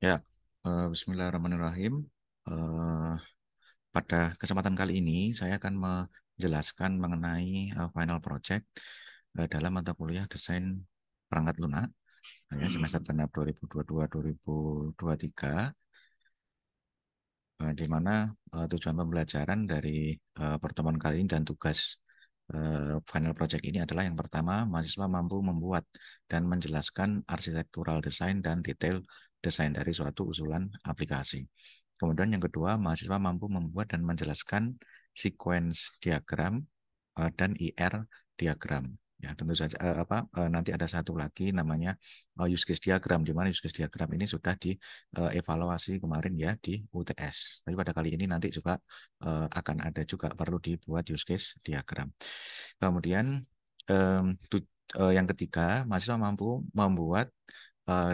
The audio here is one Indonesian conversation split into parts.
Ya, Bismillahirrahmanirrahim. Eh, Pada kesempatan kali ini, saya akan menjelaskan mengenai final project dalam mata kuliah desain perangkat lunak, ya, semester genap 2022-2023, di mana tujuan pembelajaran dari pertemuan kali ini dan tugas final project ini adalah yang pertama, mahasiswa mampu membuat dan menjelaskan arsitektural desain dan detail desain dari suatu usulan aplikasi. Kemudian yang kedua, mahasiswa mampu membuat dan menjelaskan sequence diagram dan IR diagram. Ya, tentu saja nanti ada satu lagi namanya use case diagram, di mana use case diagram ini sudah dievaluasi kemarin ya di UTS. Tapi pada kali ini nanti juga akan ada juga perlu dibuat use case diagram. Kemudian yang ketiga, mahasiswa mampu membuat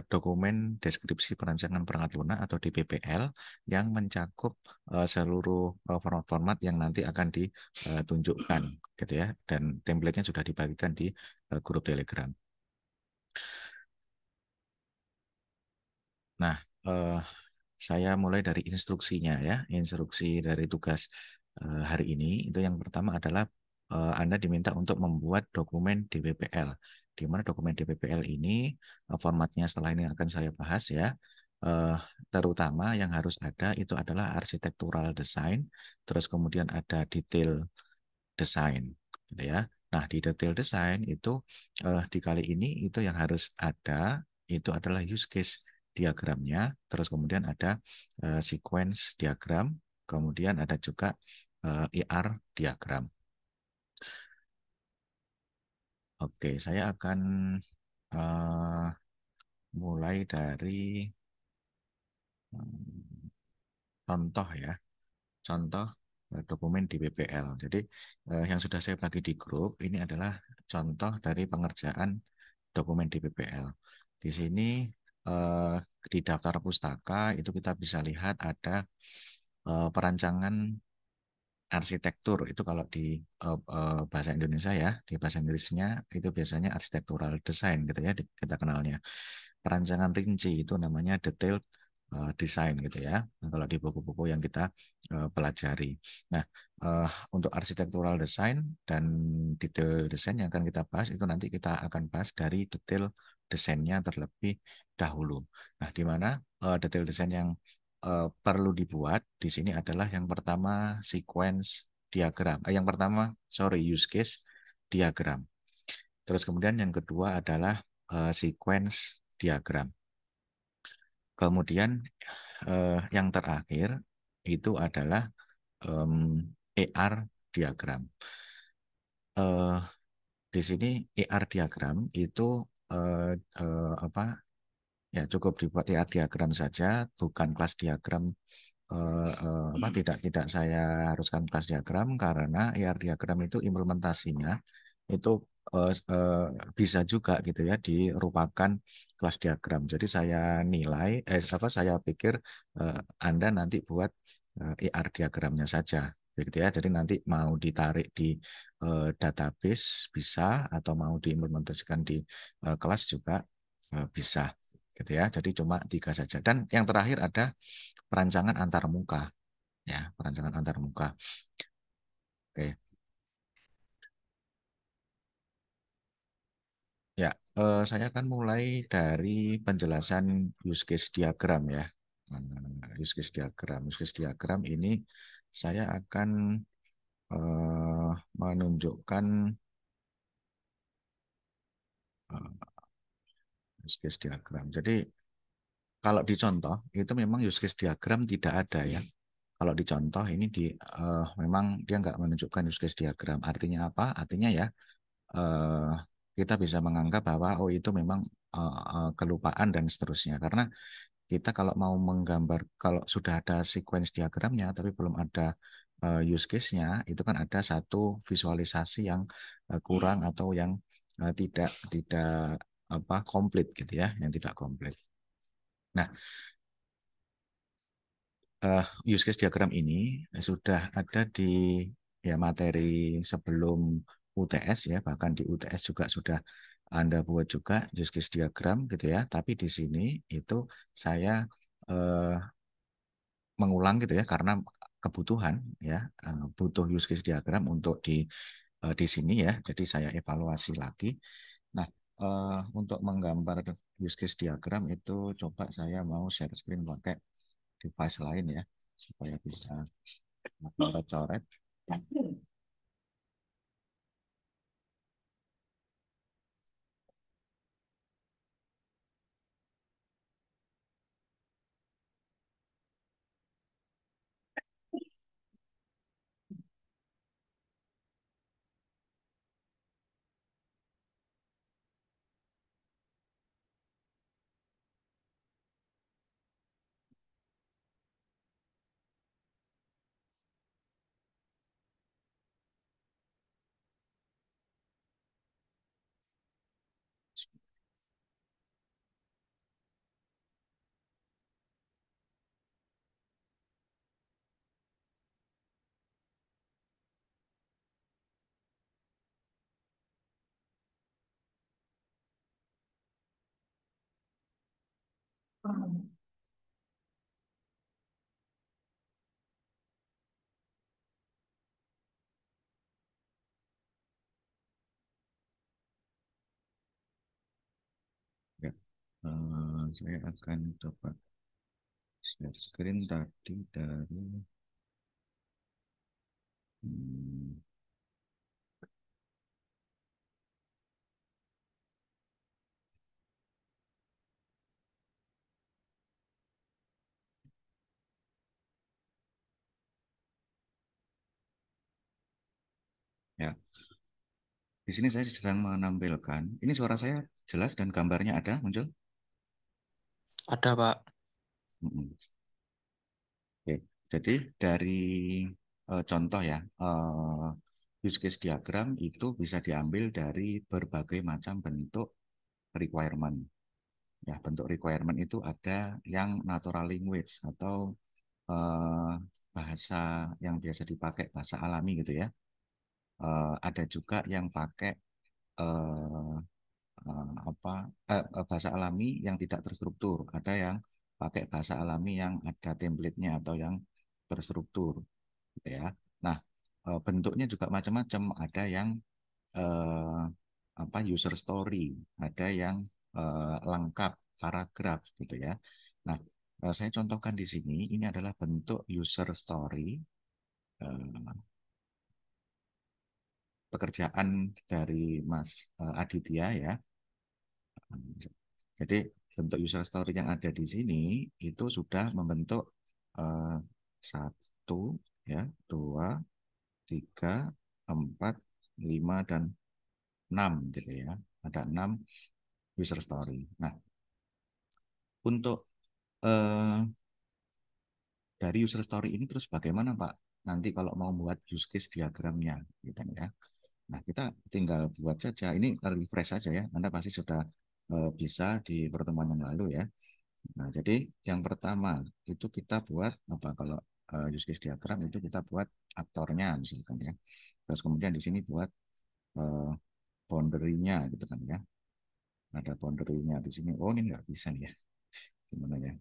dokumen deskripsi perancangan perangkat lunak atau DPPL yang mencakup seluruh format-format yang nanti akan ditunjukkan gitu ya, dan template-nya sudah dibagikan di grup Telegram. Nah, saya mulai dari instruksinya ya, instruksi dari tugas hari ini. Itu yang pertama adalah Anda diminta untuk membuat dokumen DPPL. Di mana dokumen DPPL ini formatnya setelah ini akan saya bahas ya. Eh, Terutama yang harus ada itu adalah architectural design, terus kemudian ada detail design, gitu ya. Nah, di detail design itu di kali ini itu yang harus ada itu adalah use case diagramnya, terus kemudian ada sequence diagram, kemudian ada juga IR diagram. Oke, saya akan eh, mulai dari contoh ya, contoh dokumen di BPL. Jadi yang sudah saya bagi di grup ini adalah contoh dari pengerjaan dokumen di BPL. Di sini eh, di daftar pustaka itu kita bisa lihat ada perancangan arsitektur itu kalau di bahasa Indonesia ya, di bahasa Inggrisnya itu biasanya architectural design gitu ya kita kenalnya. Perancangan rinci itu namanya detailed design gitu ya. Nah, kalau di buku-buku yang kita pelajari. Nah, eh, untuk architectural design dan detail design yang akan kita bahas itu nanti kita akan bahas dari detail desainnya terlebih dahulu. Nah, di mana detail desain yang perlu dibuat di sini adalah yang pertama sequence diagram. Yang pertama, sorry, use case diagram. Terus kemudian yang kedua adalah sequence diagram. Kemudian yang terakhir itu adalah ER diagram. Eh, di sini ER diagram itu eh, apa ya cukup dibuat ER diagram saja, bukan kelas diagram. Tidak saya haruskan kelas diagram karena ER diagram itu implementasinya itu bisa juga gitu ya dirupakan kelas diagram. Jadi saya pikir Anda nanti buat ER diagramnya saja gitu ya. Jadi nanti mau ditarik di database bisa atau mau diimplementasikan di kelas juga bisa gitu ya. Jadi cuma tiga saja. Dan yang terakhir ada perancangan antar muka ya, perancangan antar muka. Oke. Ya, saya akan mulai dari penjelasan use case diagram ya. Use case diagram. Use case diagram ini saya akan menunjukkan eh, use case diagram. Jadi kalau dicontoh itu memang use case diagram tidak ada ya. Kalau dicontoh ini memang dia nggak menunjukkan use case diagram. Artinya apa? Artinya ya eh, kita bisa menganggap bahwa oh itu memang kelupaan dan seterusnya. Karena kita kalau mau menggambar, kalau sudah ada sequence diagramnya, tapi belum ada use case-nya, itu kan ada satu visualisasi yang kurang atau yang tidak tidak komplit gitu ya, yang tidak komplit. Nah, use case diagram ini sudah ada di ya materi sebelum UTS ya, bahkan di UTS juga sudah Anda buat juga use case diagram gitu ya. Tapi di sini itu saya eh, mengulang gitu ya karena kebutuhan ya, butuh use case diagram untuk di sini ya. Jadi saya evaluasi lagi. Nah, untuk menggambar use case diagram itu coba saya mau share screen pakai device lain ya supaya bisa coret-coret. Ya. Saya akan coba share screen tadi dari hmm, ya. Di sini saya sedang menampilkan. Ini suara saya jelas dan gambarnya ada muncul. Ada, Pak. Mm-mm. Oke. Jadi dari contoh ya, use case diagram itu bisa diambil dari berbagai macam bentuk requirement. Ya, bentuk requirement itu ada yang natural language atau eh, bahasa yang biasa dipakai bahasa alami gitu ya. Ada juga yang pakai eh, apa bahasa alami yang tidak terstruktur. Ada yang pakai bahasa alami yang ada template-nya atau yang terstruktur, gitu ya. Nah, bentuknya juga macam-macam. Ada yang eh, apa user story, ada yang lengkap paragraf, gitu ya. Nah, saya contohkan di sini. Ini adalah bentuk user story pekerjaan dari Mas Aditya ya. Jadi bentuk user story yang ada di sini itu sudah membentuk eh, satu, ya, dua, tiga, empat, lima dan enam gitu ya. Ada enam user story. Nah, untuk eh, dari user story ini terus bagaimana Pak? Nanti kalau mau buat use case diagramnya, gitu ya. Nah, kita tinggal buat saja. Ini refresh saja ya. Anda pasti sudah bisa di pertemuan yang lalu ya. Nah, jadi yang pertama itu kita buat apa kalau use case diagram itu kita buat aktornya misalkan ya. Terus kemudian di sini buat eh, boundary-nya gitu kan ya. Ada boundary-nya di sini. Oh, ini nggak bisa nih ya. Gimana ya?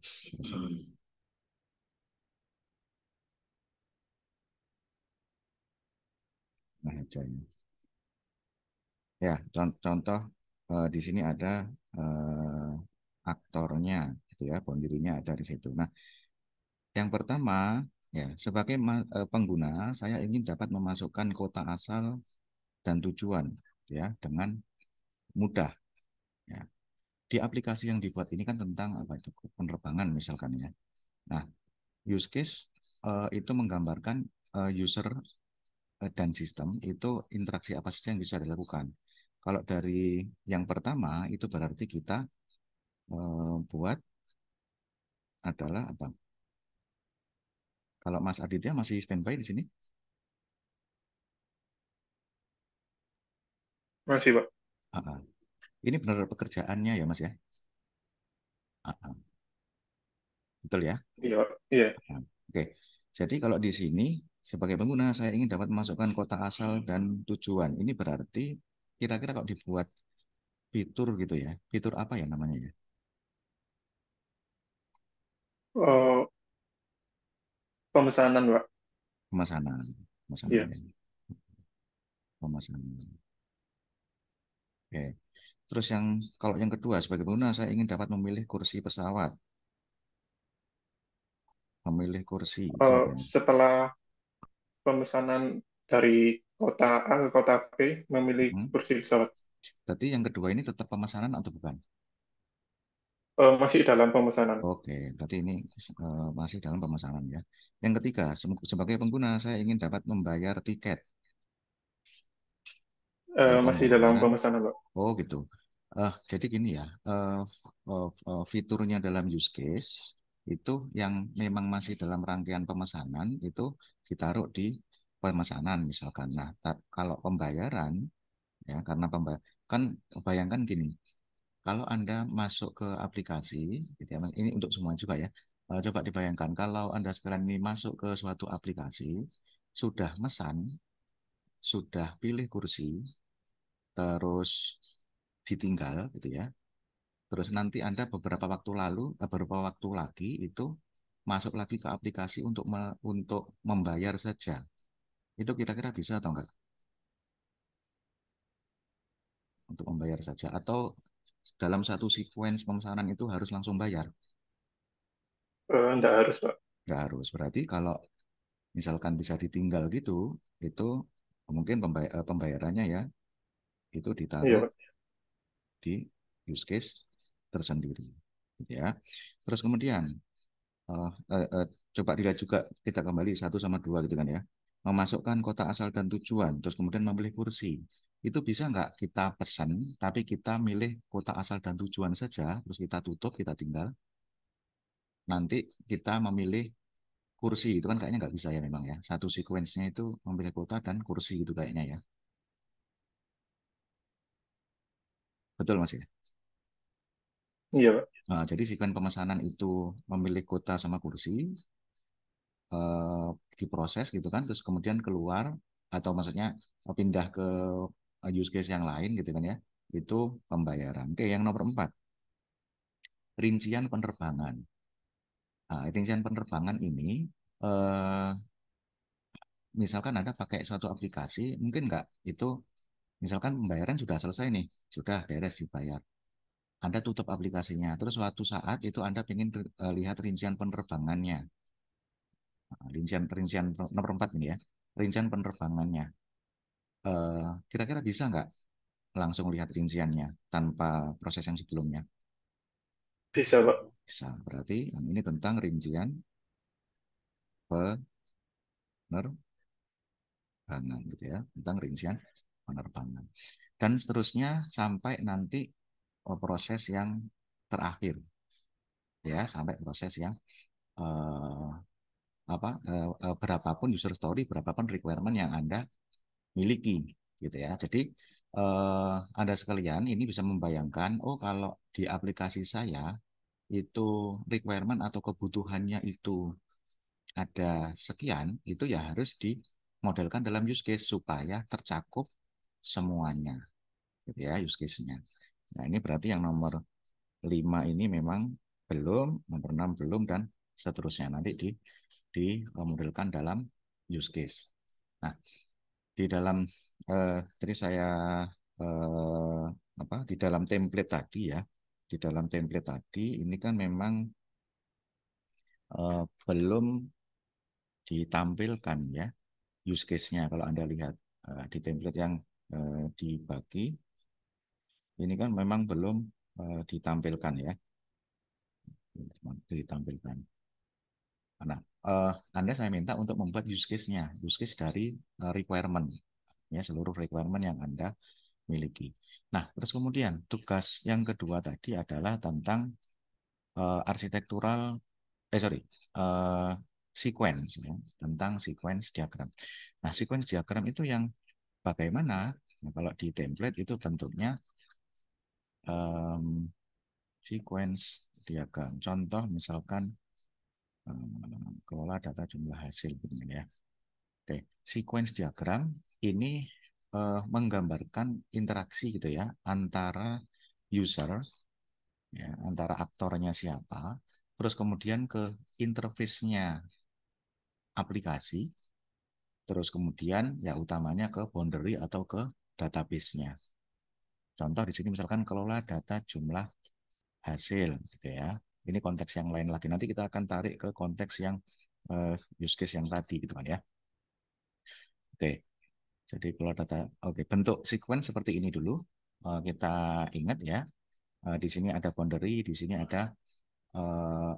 Nah, aja ini. Ya, contoh di sini ada eh, aktornya gitu ya, boundary-nya ada di situ. Nah, yang pertama ya sebagai pengguna saya ingin dapat memasukkan kota asal dan tujuan ya dengan mudah ya. Di aplikasi yang dibuat ini kan tentang apa itu penerbangan misalkan ya. Nah, use case itu menggambarkan user dan sistem itu interaksi apa saja yang bisa dilakukan. Kalau dari yang pertama itu berarti kita buat adalah apa? Kalau Mas Aditya masih standby di sini, Masih, Pak. ah, ah. Ini benar pekerjaannya ya Mas ya, ah, ah. Betul ya? Iya, Pak. Iya. Ah. Oke, jadi kalau di sini sebagai pengguna saya ingin dapat memasukkan kota asal dan tujuan. Ini berarti kira-kira kalau dibuat fitur gitu ya, fitur apa ya namanya ya? Oh, pemesanan, Pak. Pemesanan, pemesanan Iya. ya. Pemesanan. Oke. Terus yang kalau yang kedua sebagai pengguna saya ingin dapat memilih kursi pesawat, memilih kursi itu apa ini? Setelah pemesanan dari kota A ke kota B, memilih Hmm. kursi pesawat. Berarti yang kedua ini tetap pemesanan atau bukan? Masih dalam pemesanan. Oke, berarti ini masih dalam pemesanan ya. Yang ketiga, sebagai pengguna saya ingin dapat membayar tiket, ya Masih dalam pembayaran. pemesanan, Pak. Oh gitu. Jadi gini ya, fiturnya dalam use case itu yang memang masih dalam rangkaian pemesanan itu ditaruh di pemesanan misalkan. Nah, kalau pembayaran ya karena kan bayangkan gini, kalau Anda masuk ke aplikasi, gitu ya, ini untuk semua juga ya. Coba dibayangkan kalau Anda sekarang ini masuk ke suatu aplikasi, sudah mesan, sudah pilih kursi, terus ditinggal gitu ya. Terus nanti Anda beberapa waktu lagi itu masuk lagi ke aplikasi untuk membayar saja. Itu kira-kira bisa atau enggak? Untuk membayar saja atau dalam satu sequence pemesanan itu harus langsung bayar? Enggak harus, Pak. Enggak harus. Berarti kalau misalkan bisa ditinggal gitu, itu mungkin pembayarannya ya itu Iya, ditaruh Pak. di use case tersendiri. Gitu ya. Terus kemudian eh, eh, eh, coba dilihat juga kita kembali satu sama dua gitu kan ya. Memasukkan kota asal dan tujuan, terus kemudian memilih kursi. Itu bisa nggak kita pesan, tapi kita milih kota asal dan tujuan saja, terus kita tutup, kita tinggal. Nanti kita memilih kursi, itu kan kayaknya nggak bisa ya memang ya. Satu sequence-nya itu memilih kota dan kursi gitu kayaknya ya. Betul Mas ya? Iya, Pak. Nah, jadi sequence pemesanan itu memilih kota sama kursi, eh, diproses gitu kan, terus kemudian keluar atau maksudnya pindah ke use case yang lain gitu kan ya, itu pembayaran. Oke, yang nomor 4, rincian penerbangan. Nah, rincian penerbangan ini, eh, misalkan Anda pakai suatu aplikasi, mungkin nggak itu, misalkan pembayaran sudah selesai nih, sudah beres dibayar. Anda tutup aplikasinya, terus suatu saat itu Anda ingin lihat rincian penerbangannya. Nah, rincian nomor 4 ini ya, rincian penerbangannya. Kira-kira bisa nggak langsung lihat rinciannya tanpa proses yang sebelumnya? Bisa, Pak. Bisa. Berarti yang ini tentang rincian penerbangan gitu ya, tentang rincian penerbangan. Dan seterusnya sampai nanti proses yang terakhir ya, sampai proses yang eh, berapapun user story, berapapun requirement yang Anda miliki gitu ya. Jadi Anda sekalian ini bisa membayangkan, oh kalau di aplikasi saya itu requirement atau kebutuhannya itu ada sekian, itu ya harus dimodelkan dalam use case supaya tercakup semuanya, gitu ya use case-nya. Nah ini berarti yang nomor 5 ini memang belum, nomor 6 belum, dan seterusnya nanti dimodelkan dalam use case. Nah, di dalam tadi saya eh, di dalam template tadi ya, di dalam template tadi ini kan memang belum ditampilkan ya use case-nya kalau Anda lihat di template yang dibagi ini kan memang belum ditampilkan ya, ditampilkan. Nah, Anda saya minta untuk membuat use case-nya, use case dari requirement ya seluruh requirement yang Anda miliki. Nah, terus kemudian tugas yang kedua tadi adalah tentang arsitektural, sorry, eh, sequence ya, tentang sequence diagram. Nah, sequence diagram itu yang bagaimana? Nah, kalau di template itu bentuknya sequence diagram. Contoh misalkan kelola data jumlah hasil begini ya. Oke, sequence diagram ini menggambarkan interaksi gitu ya antara user ya, antara aktornya siapa terus kemudian ke interface-nya aplikasi, terus kemudian ya utamanya ke boundary atau ke database-nya. Contoh di sini misalkan kelola data jumlah hasil, gitu ya. Ini konteks yang lain lagi. Nanti kita akan tarik ke konteks yang use case yang tadi, gitu kan ya. Oke, jadi kalau data, oke, bentuk sequence seperti ini dulu. Kita ingat ya. Di sini ada boundary, di sini ada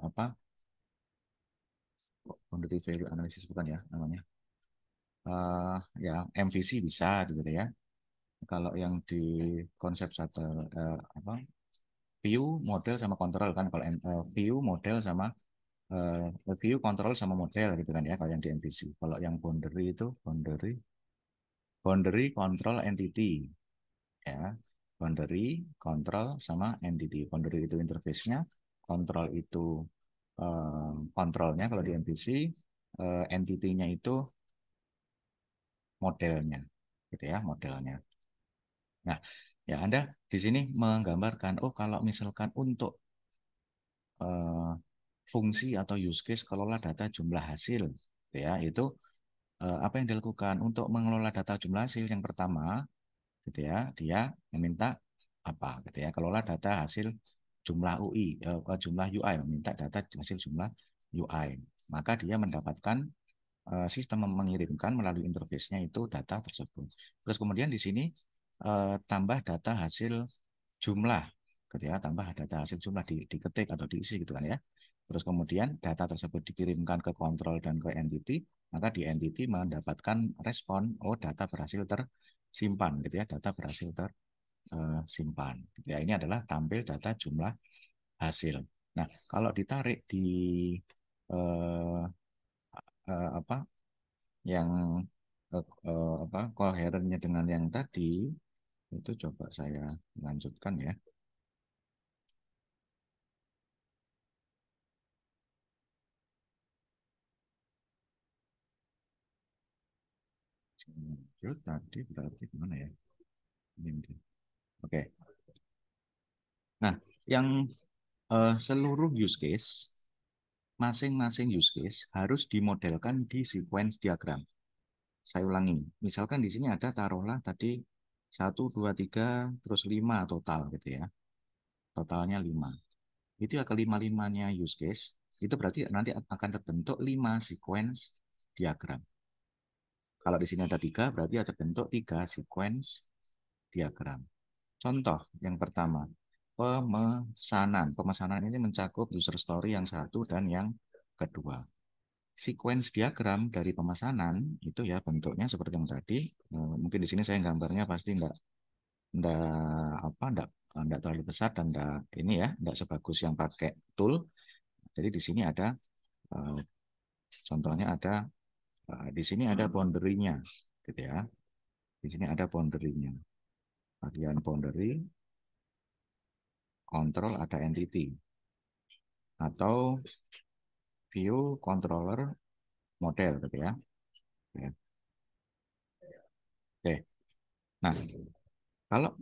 apa? Boundary value analysis bukan ya namanya. Ya MVC bisa, gitu ya. Kalau yang di konsep satu apa? View, model sama kontrol kan. Kalau view, model sama view, kontrol sama model gitu kan ya. Kalau yang di MVC. Kalau yang boundary itu boundary, control, entity ya. Boundary, control sama entity. Boundary itu interface-nya, control itu kontrolnya kalau di MVC, entity-nya itu modelnya, gitu ya, modelnya. Nah, ya Anda di sini menggambarkan, oh kalau misalkan untuk fungsi atau use case kelola data jumlah hasil, ya itu apa yang dilakukan untuk mengelola data jumlah hasil yang pertama, gitu ya, dia meminta apa, gitu ya, kelola data hasil jumlah UI, jumlah UI, meminta data hasil jumlah UI, maka dia mendapatkan sistem mengirimkan melalui interface-nya itu data tersebut. Terus kemudian di sini tambah data hasil jumlah, gitu ya, tambah data hasil jumlah diketik atau diisi gitu kan ya. Terus kemudian data tersebut dikirimkan ke kontrol dan ke entity, maka di entity mendapatkan respon, oh data berhasil tersimpan, gitu ya, data berhasil tersimpan. Gitu ya. Ini adalah tampil data jumlah hasil. Nah, kalau ditarik di eh, apa yang apa koherennya dengan yang tadi itu coba saya lanjutkan ya. Lanjut tadi berarti gimana ya? Ini. Oke. Nah, yang seluruh use case masing-masing use case harus dimodelkan di sequence diagram. Saya ulangi. Misalkan di sini ada taruhlah tadi 1, 2, 3 terus 5 total gitu ya. Totalnya 5. Itu ya kelima-limanya use case, itu berarti nanti akan terbentuk 5 sequence diagram. Kalau di sini ada 3, berarti ada terbentuk 3 sequence diagram. Contoh yang pertama, pemesanan. Pemesanan ini mencakup user story yang satu dan yang kedua. Sequence diagram dari pemesanan itu ya bentuknya seperti yang tadi. Mungkin di sini saya gambarnya pasti enggak apa enggak terlalu besar dan enggak ini ya, enggak sebagus yang pakai tool. Jadi di sini ada contohnya ada di sini ada boundary-nya, gitu ya. Di sini ada boundary-nya. Bagian boundary, control ada entity atau view, controller, model, gitu ya. Ya. Oke. Nah, kalau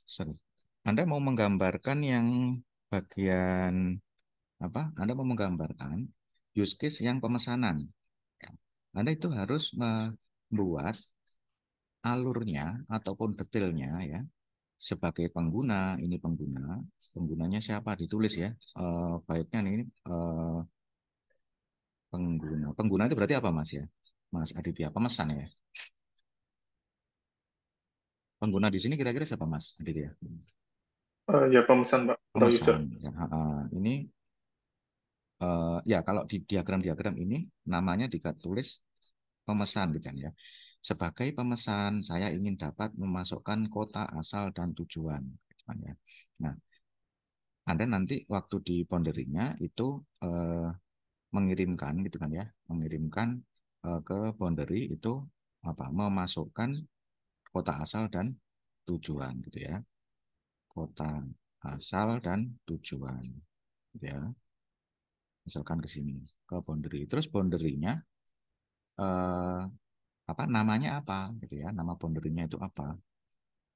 sorry. Anda mau menggambarkan yang bagian apa? Anda mau menggambarkan use case yang pemesanan. Anda itu harus membuat alurnya ataupun detailnya ya sebagai pengguna, ini penggunanya siapa ditulis ya, baiknya ini pengguna itu berarti apa Mas ya, Mas Aditya, pemesan ya, pengguna di sini kira-kira siapa Mas Aditya? Ya, pemesan, Pak, atau user. Pemesan ya, ini ya kalau di diagram-diagram ini namanya ditulis pemesan gitu kan ya. Sebagai pemesan saya ingin dapat memasukkan kota asal dan tujuan gitu kan ya. Nah, Anda nanti waktu di boundary-nya itu mengirimkan gitu kan ya, mengirimkan ke boundary itu apa? Memasukkan kota asal dan tujuan gitu ya. Kota asal dan tujuan gitu ya. Misalkan ke sini ke boundary. Terus boundary-nya eh, apa namanya apa gitu ya, nama boundary-nya itu apa,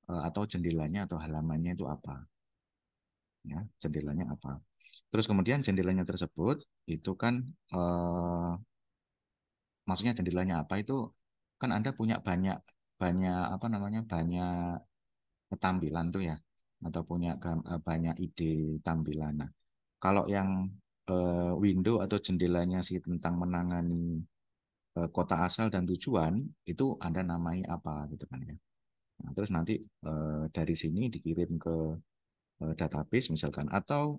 atau jendelanya atau halamannya itu apa. ya, jendelanya apa. Terus kemudian jendelanya tersebut itu kan maksudnya jendelanya apa itu kan Anda punya banyak banyak apa namanya banyak ketampilan tuh ya atau punya banyak ide tampilan. Nah, kalau yang window atau jendelanya sih tentang menangani kota asal dan tujuan itu Anda namai apa gitu kan ya. Nah, terus nanti dari sini dikirim ke database misalkan atau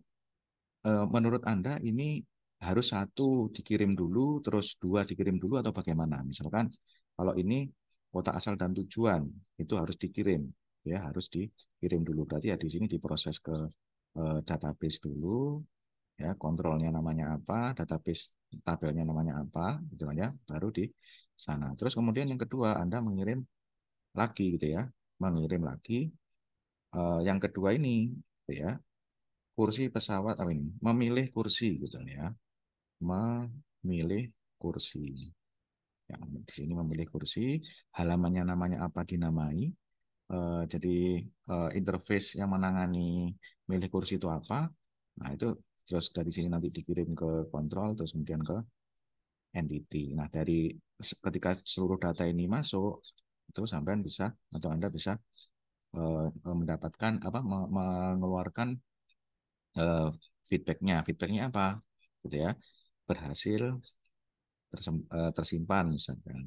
menurut Anda ini harus satu dikirim dulu, terus dua dikirim dulu atau bagaimana? Misalkan kalau ini kota asal dan tujuan itu harus dikirim, ya harus dikirim dulu. Berarti ya di sini diproses ke database dulu, ya kontrolnya namanya apa, database tabelnya namanya apa, gitu kan ya, baru di sana. Terus kemudian yang kedua Anda mengirim lagi gitu ya, mengirim lagi yang kedua ini, gitu ya kursi pesawat apa ini memilih kursi gitu ya memilih kursi ya di sini memilih kursi halamannya namanya apa dinamai jadi interface yang menangani milih kursi itu apa nah itu terus dari sini nanti dikirim ke kontrol terus kemudian ke entity nah dari ketika seluruh data ini masuk itu sampai bisa atau Anda bisa mendapatkan apa mengeluarkan eh, feedbacknya apa gitu ya berhasil tersimpan misalkan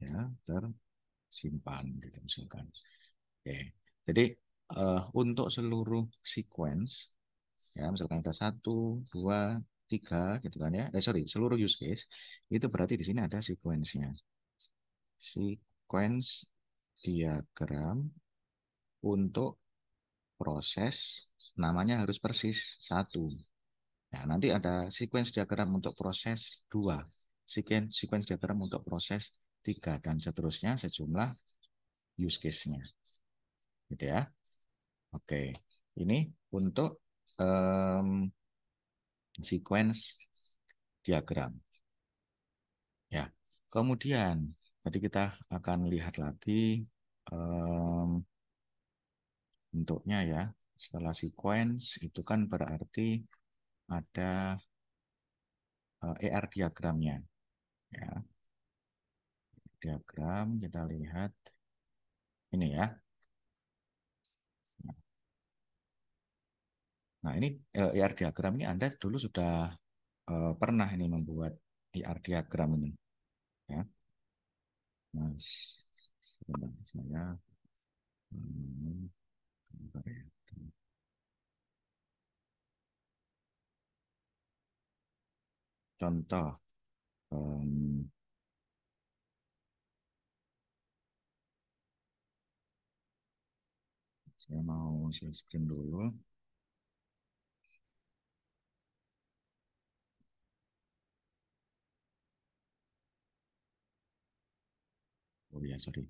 ya tersimpan gitu misalkan oke jadi untuk seluruh sequence ya misalkan ada satu dua tiga gitu kan ya sorry seluruh use case itu berarti di sini ada sequence-nya sequence diagram untuk proses namanya harus persis satu. Nah, nanti ada sequence diagram untuk proses 2, sequence diagram untuk proses 3, dan seterusnya sejumlah use case-nya. Gitu ya. Oke, ini untuk sequence diagram. Ya, kemudian tadi kita akan lihat lagi bentuknya ya. Setelah sequence itu kan berarti ada ER diagramnya. Ya, diagram kita lihat ini ya. Nah, ini ER diagram ini Anda dulu sudah pernah ini membuat ER diagram ini. Ya. Mas, sebentar, saya sebentar ya. Contoh, saya mau share screen dulu. Oh ya, sorry.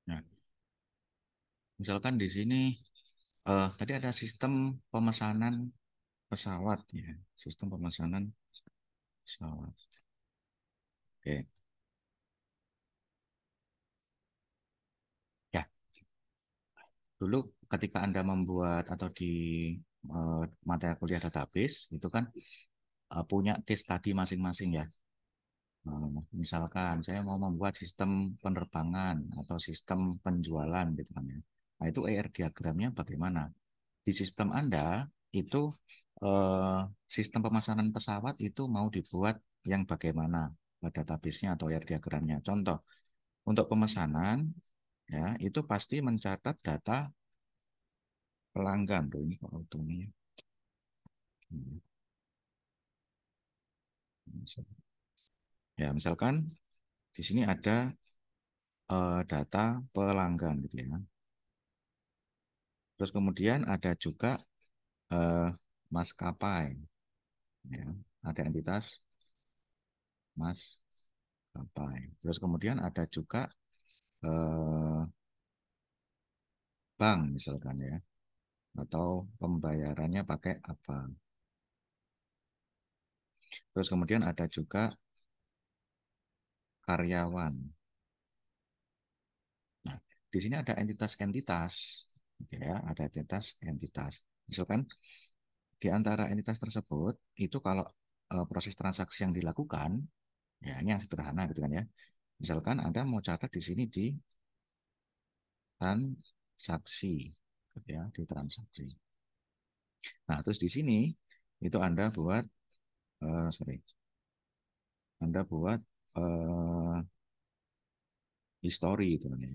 Nah, misalkan di sini tadi ada sistem pemesanan pesawat ya, sistem pemesanan pesawat. Oke, ya. Dulu ketika Anda membuat atau di mata kuliah database itu kan punya case study masing-masing ya. Misalkan saya mau membuat sistem penerbangan atau sistem penjualan gitu kan ya. Nah, itu ER diagramnya bagaimana? Di sistem Anda itu eh, sistem pemesanan pesawat itu mau dibuat yang bagaimana database-nya atau ER diagramnya. Contoh, untuk pemesanan ya itu pasti mencatat data pelanggan. Tuh, ini kok auto-nya. Ya, misalkan di sini ada data pelanggan gitu ya. Terus kemudian ada juga eh, maskapai, ya. Ada entitas maskapai. maskapai. Terus kemudian ada juga bank misalkan ya, atau pembayarannya pakai apa. Terus kemudian ada juga karyawan. Nah, di sini ada entitas-entitas, ya, ada entitas-entitas. Misalkan di antara entitas tersebut itu kalau proses transaksi yang dilakukan, ya ini yang sederhana gitu kan ya. Misalkan Anda mau catat di sini di transaksi, gitu ya, di transaksi. Nah, terus di sini itu Anda buat, Anda buat history itu kan ya,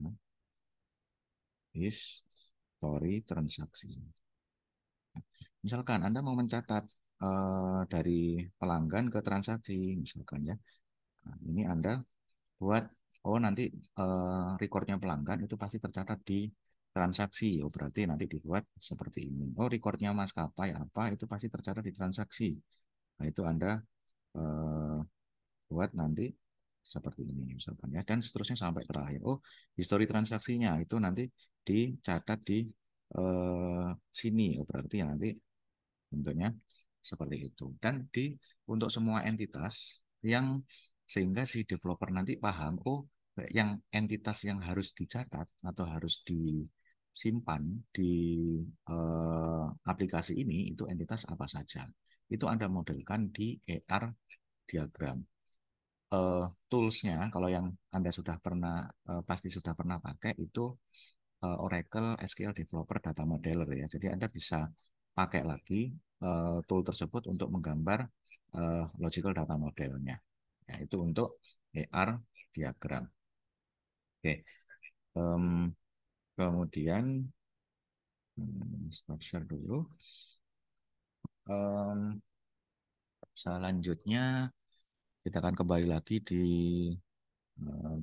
history transaksi. Misalkan Anda mau mencatat dari pelanggan ke transaksi, misalkan ya. Nah, ini Anda buat, oh nanti recordnya pelanggan itu pasti tercatat di transaksi. Oh berarti nanti dibuat seperti ini. Oh recordnya maskapai apa itu pasti tercatat di transaksi. Nah itu Anda eh, buat nanti seperti ini misalkan ya, dan seterusnya sampai terakhir. Oh histori transaksinya itu nanti dicatat di sini. Oh berarti ya nanti bentuknya seperti itu. Dan untuk semua entitas yang sehingga si developer nanti paham, oh yang entitas yang harus dicatat atau harus disimpan di aplikasi ini itu entitas apa saja. Itu Anda modelkan di ER diagram. Toolsnya kalau yang Anda sudah pernah pasti sudah pernah pakai itu Oracle SQL Developer Data Modeler ya. Jadi Anda bisa pakai lagi tool tersebut untuk menggambar logical data modelnya. Ya, itu untuk ER diagram. Oke. Kemudian stop share dulu. Selanjutnya kita akan kembali lagi di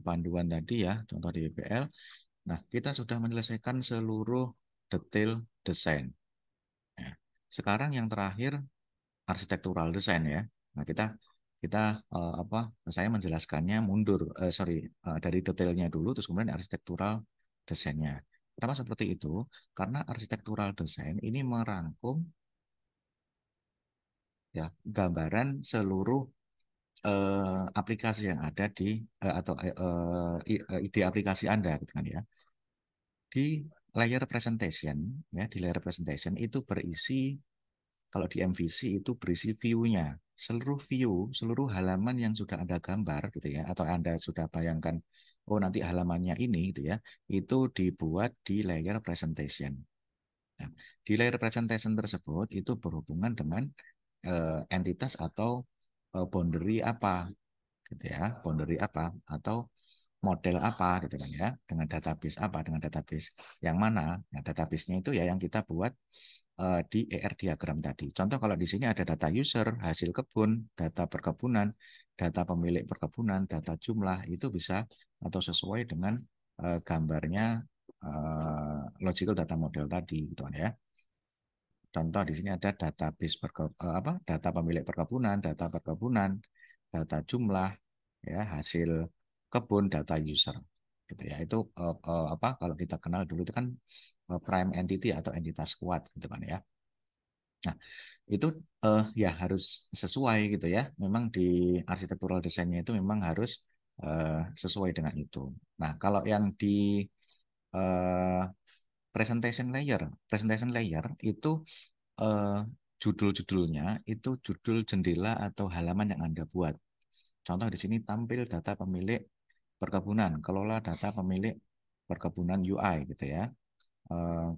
panduan tadi ya, contoh di BPL. Nah, kita sudah menyelesaikan seluruh detail desain. Ya. Sekarang yang terakhir arsitektural desain ya. Nah, kita kita apa? Saya menjelaskannya mundur, dari detailnya dulu, terus kemudian arsitektural desainnya. Kenapa seperti itu? Karena arsitektural desain ini merangkum ya gambaran seluruh aplikasi yang ada di atau ide aplikasi Anda, gitu kan ya. Di layer presentation ya, di layer presentation itu berisi, kalau di MVC itu berisi view-nya. Seluruh view, seluruh halaman yang sudah Anda gambar gitu ya, atau Anda sudah bayangkan, oh nanti halamannya ini gitu ya, itu dibuat di layer presentation. Nah, di layer presentation tersebut itu berhubungan dengan entitas atau boundary apa gitu ya, boundary apa atau model apa gitu kan ya, dengan database apa, dengan database yang mana. Nah, database-nya itu ya yang kita buat di ER diagram tadi. Contoh kalau di sini ada data user, hasil kebun, data perkebunan, data pemilik perkebunan, data jumlah, itu bisa atau sesuai dengan gambarnya logical data model tadi gitu kan ya. Contoh di sini ada database data pemilik perkebunan, data jumlah, ya hasil kebun, data user, gitu ya. Itu apa? Kalau kita kenal dulu itu kan prime entity atau entitas kuat, gitu kan ya. Nah, itu ya harus sesuai gitu ya. Memang di arsitektural desainnya itu memang harus sesuai dengan itu. Nah, kalau yang di eh, presentation layer itu eh, judul-judulnya itu judul jendela atau halaman yang Anda buat. Contoh di sini tampil data pemilik perkebunan, kelola data pemilik perkebunan UI gitu ya.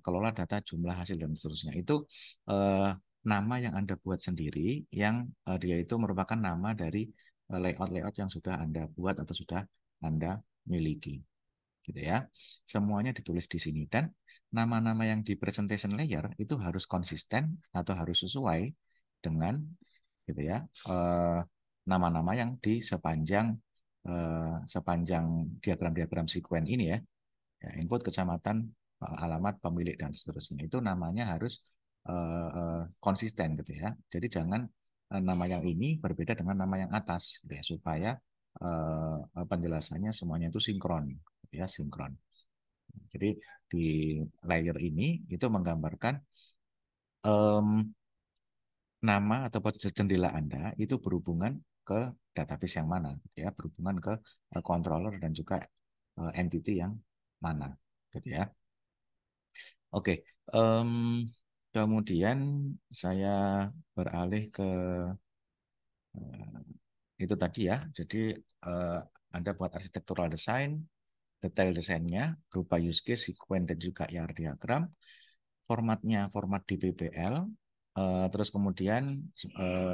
Kelola data jumlah hasil dan seterusnya. Itu nama yang Anda buat sendiri yang dia itu merupakan nama dari layout-layout yang sudah Anda buat atau sudah Anda miliki gitu ya. Semuanya ditulis di sini dan nama-nama yang di presentation layer itu harus konsisten atau harus sesuai dengan gitu ya nama-nama yang di sepanjang diagram-diagram sekuen ini ya. Ya, input, kecamatan, alamat, pemilik dan seterusnya itu namanya harus konsisten gitu ya. Jadi jangan nama yang ini berbeda dengan nama yang atas gitu ya, supaya penjelasannya semuanya itu sinkron, ya sinkron. Jadi di layer ini itu menggambarkan nama atau jendela Anda itu berhubungan ke database yang mana, ya berhubungan ke controller dan juga entity yang mana, gitu ya. Oke, kemudian saya beralih ke itu tadi ya. Jadi Anda buat architectural design, detail desainnya berupa use case, sequence dan juga IR diagram. Formatnya format DBPL, terus kemudian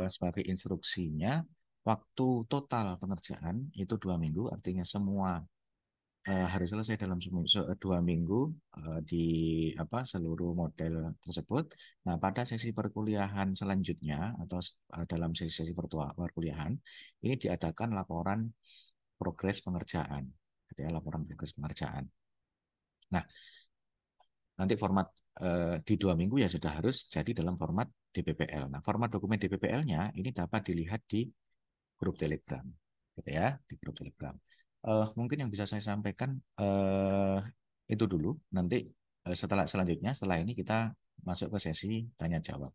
sebagai instruksinya waktu total pengerjaan itu 2 minggu, artinya semua harus selesai dalam 2 minggu di seluruh model tersebut. Nah, pada sesi perkuliahan selanjutnya atau dalam sesi-sesi perkuliahan ini diadakan laporan progres pengerjaan, gitu ya, laporan progres pengerjaan. Nah, nanti format di 2 minggu ya sudah harus jadi dalam format DBPL. Nah, format dokumen DBPL-nya ini dapat dilihat di grup Telegram, gitu ya, di grup Telegram. Mungkin yang bisa saya sampaikan itu dulu. Nanti setelah ini kita masuk ke sesi tanya jawab.